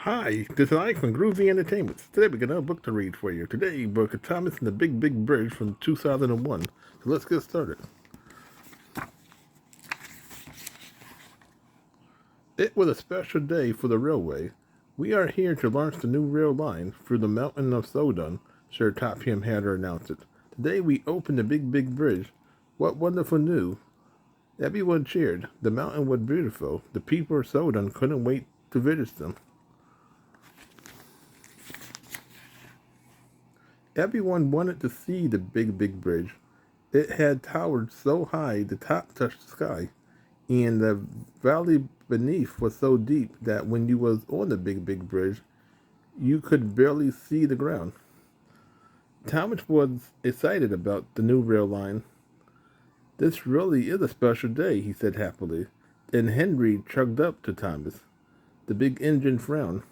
Hi, this is Ike from Groovy Entertainment. Today we got another book to read for you. Today, book of Thomas and the Big Big Bridge from 2001. So let's get started. It was a special day for the railway. We are here to launch the new rail line through the mountain of Sodon, Sir Topham Hatter announced it. Today we open the Big Big Bridge. What wonderful news! Everyone cheered. The mountain was beautiful. The people of Sodon couldn't wait to visit them. Everyone wanted to see the Big Big Bridge. It had towered so high the top touched the sky, and the valley beneath was so deep that when you was on the Big Big Bridge, you could barely see the ground. Thomas was excited about the new rail line. This really is a special day, he said happily. And Henry chugged up to Thomas. The big engine frowned.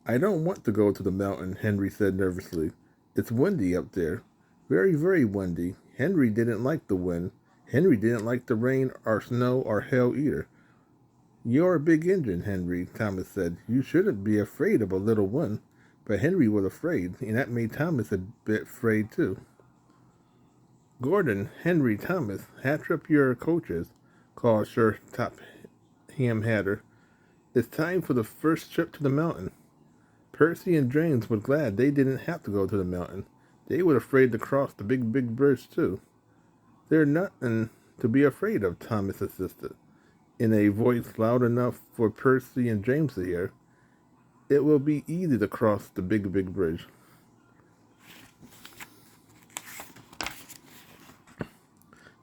I don't want to go to the mountain, Henry said nervously. It's windy up there. Very, very windy. Henry didn't like the wind. Henry didn't like the rain or snow or hail either. You're a big engine, Henry, Thomas said. You shouldn't be afraid of a little wind. But Henry was afraid, and that made Thomas a bit afraid too. Gordon, Henry, Thomas, hatch up your coaches, called Sir Topham Hatter. It's time for the first trip to the mountain. Percy and James were glad they didn't have to go to the mountain. They were afraid to cross the Big Big Bridge, too. There's nothing to be afraid of, Thomas insisted, in a voice loud enough for Percy and James to hear. It will be easy to cross the Big Big Bridge.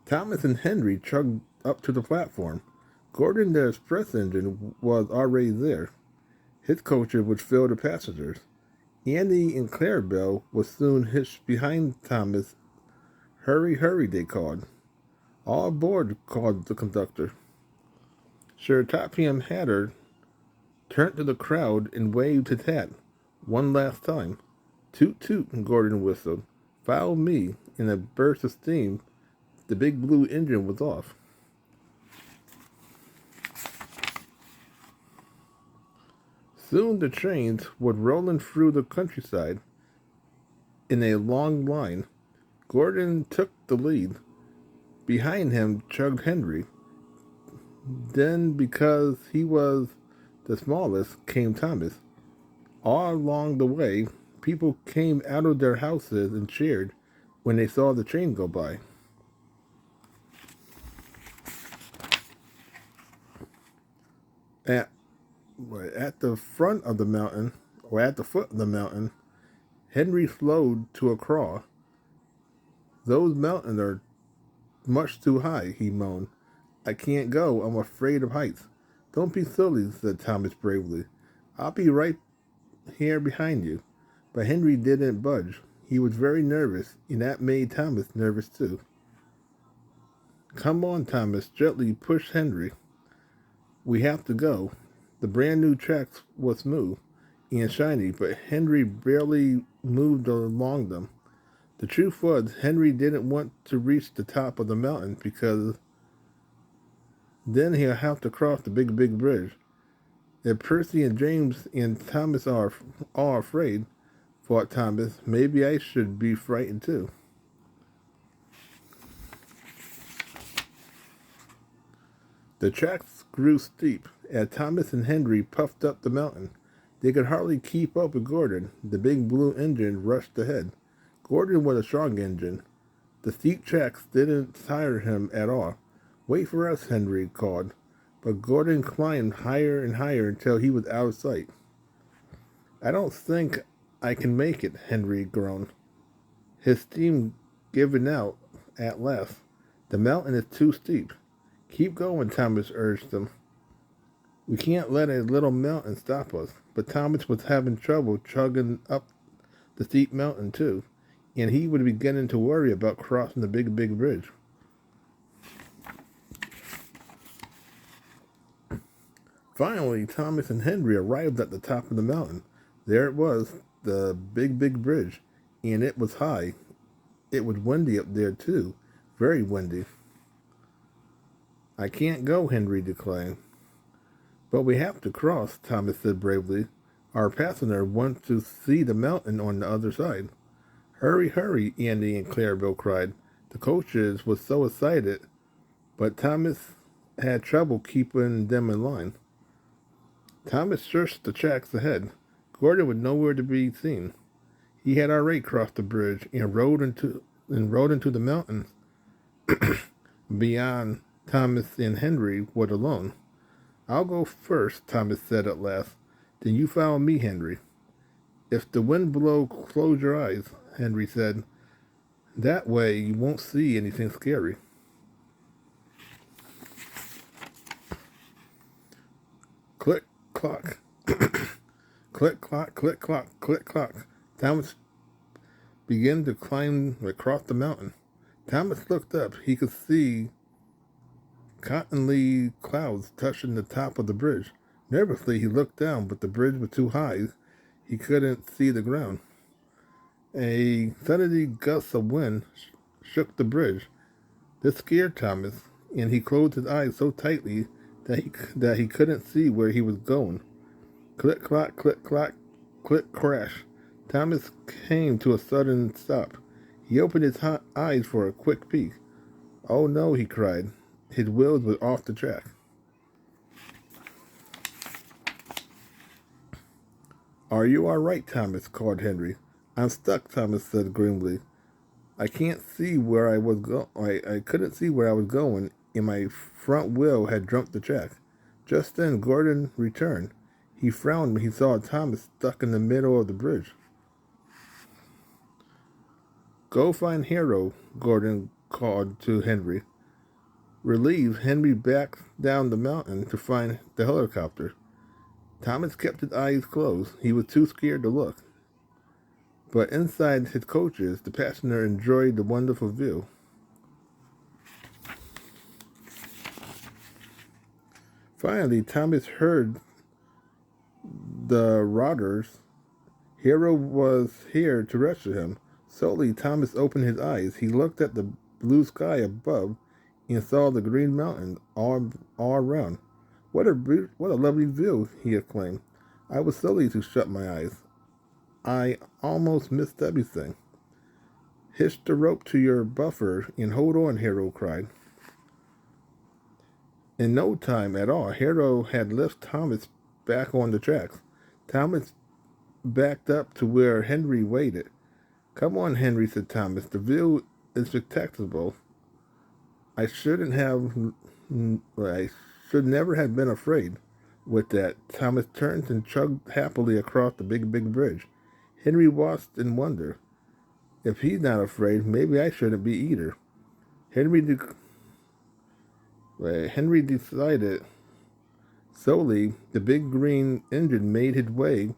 Thomas and Henry chugged up to the platform. Gordon, the express engine, was already there. His coaches would fill the passengers. Andy and Clarabelle was soon hitched behind Thomas. Hurry, hurry, they called. All aboard, called the conductor. Sir Topham Hatter turned to the crowd and waved his hat one last time. Toot toot, Gordon whistled. Follow me. In a burst of steam, the big blue engine was off. Soon the trains were rolling through the countryside in a long line. Gordon took the lead. Behind him chugged Henry. Then, because he was the smallest, came Thomas. All along the way, people came out of their houses and cheered when they saw the train go by. At, at the front of the mountain, or at the foot of the mountain, Henry slowed to a crawl. Those mountains are much too high, he moaned. I can't go. I'm afraid of heights. Don't be silly, said Thomas bravely. I'll be right here behind you. But Henry didn't budge. He was very nervous, and that made Thomas nervous too. Come on, Thomas, gently push Henry. We have to go. The brand new tracks were smooth and shiny, but Henry barely moved along them. The truth was, Henry didn't want to reach the top of the mountain because then he'll have to cross the Big Big Bridge. If Percy and James and Thomas are all afraid, thought Thomas, maybe I should be frightened too. The tracks grew steep as Thomas and Henry puffed up the mountain. They could hardly keep up with Gordon. The big blue engine rushed ahead. Gordon was a strong engine. The steep tracks didn't tire him at all. Wait for us, Henry called. But Gordon climbed higher and higher until he was out of sight. I don't think I can make it, Henry groaned. His steam giving out at last. The mountain is too steep. Keep going, Thomas urged him. We can't let a little mountain stop us. But Thomas was having trouble chugging up the steep mountain too, and he was beginning to worry about crossing the Big Big Bridge. Finally, Thomas and Henry arrived at the top of the mountain. There it was, the Big Big Bridge, and it was high. It was windy up there too, very windy. I can't go, Henry declared. But we have to cross, Thomas said bravely. Our passenger wants to see the mountain on the other side. Hurry, hurry, Andy and Clarabelle cried. The coaches were so excited, but Thomas had trouble keeping them in line. Thomas searched the tracks ahead. Gordon was nowhere to be seen. He had already crossed the bridge and rode into the mountains beyond. Thomas and Henry were alone. I'll go first, Thomas said at last. Then you follow me, Henry. If the wind blows, close your eyes, Henry said. That way you won't see anything scary. Click, clock. Click, clock, click, clock, click, clock. Thomas began to climb across the mountain. Thomas looked up. He could see cottonly clouds touching the top of the bridge. Nervously, he looked down, but the bridge was too high. He couldn't see the ground. A suddenly gust of wind shook the bridge. This scared Thomas, and he closed his eyes so tightly that he couldn't see where he was going. Click, clock, click, clock, click, crash. Thomas came to a sudden stop. He opened his eyes for a quick peek. Oh no, he cried. His wheels were off the track. Are you all right, Thomas? Called Henry. I'm stuck, Thomas said grimly. I can't see where I was I couldn't see where I was going, and my front wheel had jumped the track. Just then Gordon returned. He frowned when he saw Thomas stuck in the middle of the bridge. Go find Hero, Gordon called to Henry. Relieved, Henry backed down the mountain to find the helicopter. Thomas kept his eyes closed. He was too scared to look. But inside his coaches, the passenger enjoyed the wonderful view. Finally, Thomas heard the rodders. Hero was here to rescue him. Slowly, Thomas opened his eyes. He looked at the blue sky above and saw the green mountains all around. What a lovely view, he exclaimed. I was silly to shut my eyes. I almost missed everything. Hitch the rope to your buffer and hold on, Hero cried. In no time at all, Hero had lifted Thomas back on the tracks. Thomas backed up to where Henry waited. Come on, Henry, said Thomas. The view is spectacular. I should never have been afraid. With that, Thomas turned and chugged happily across the big bridge. Henry watched in wonder. If he's not afraid, maybe I shouldn't be either. Henry decided. Slowly, the big green engine made its way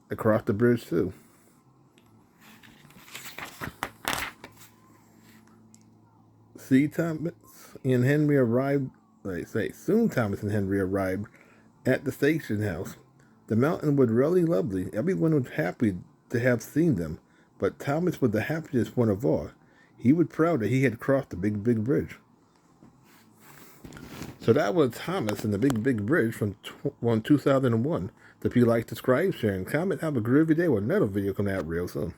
across the bridge too. Soon Thomas and Henry arrived at the station house. The mountain was really lovely. Everyone was happy to have seen them, but Thomas was the happiest one of all. He was proud that he had crossed the big bridge. So that was Thomas and the big bridge from 2001. If you like, subscribe, share, and comment. Have a groovy day with another video coming out real soon.